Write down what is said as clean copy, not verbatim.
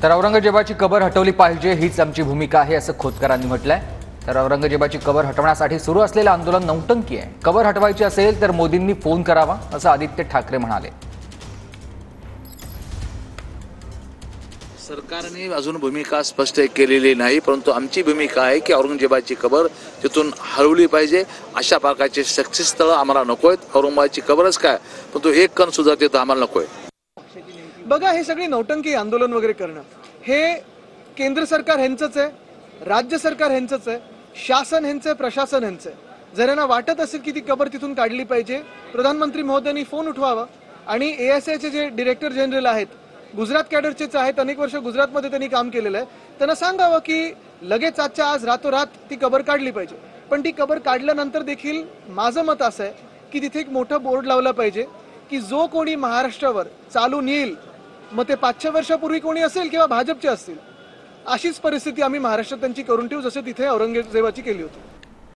तर औरंगजेबाची कबर हटवली पाहिजे हीच आमची भूमिका आहे असं खोतकरांनी म्हटलंय। तर औरंगजेबाची कबर हटवण्यासाठी सुरू असलेलं आंदोलन नौटंकी आहे। कबर हटवायची असेल तर मोदींनी फोन करावा असं आदित्य ठाकरे म्हणाले। सरकारने अजून भूमिका स्पष्ट केलेली नाही, परंतु आमची भूमिका आहे की औरंगजेबाची कबर तिथून हलवली पाहिजे। अशा प्रकारचे स्थळ आम्हाला नकोयत। औरंगजेबाची कबरच काय, परंतु एक कण सुद्धा तिथं आम्हाला नकोय। बघा, हे सगळी नौटंकी आंदोलन वगैरे करणं हे केंद्र सरकार ह्यांचंच आहे, राज्य सरकार ह्यांचंच आहे, शासन ह्यांचं आहे, प्रशासन ह्यांचं आहे। जर यांना वाटत असेल की ती कबर तिथून काढली पाहिजे, प्रधानमंत्री महोदयांनी फोन उठवावा आणि ASIचे जे डायरेक्टर जनरल आहेत, गुजरात कॅडरचेच आहेत, अनेक वर्ष गुजरातमध्ये त्यांनी काम केलेलं आहे, त्यांना सांगावं की लगेच आजच्या आज रातोरात ती कबर काढली पाहिजे। पण ती कबर काढल्यानंतर देखील माझं मत असं आहे की तिथे एक मोठा बोर्ड लावला पाहिजे की जो कोणी महाराष्ट्रावर चालून येईल, मग ते 500 वर्षापूर्वी कोणी असेल किंवा भाजपचे असतील, अशीच परिस्थिती आम्ही महाराष्ट्रात त्यांची करून ठेवू जसे तिथे औरंगजेबाची केली होती।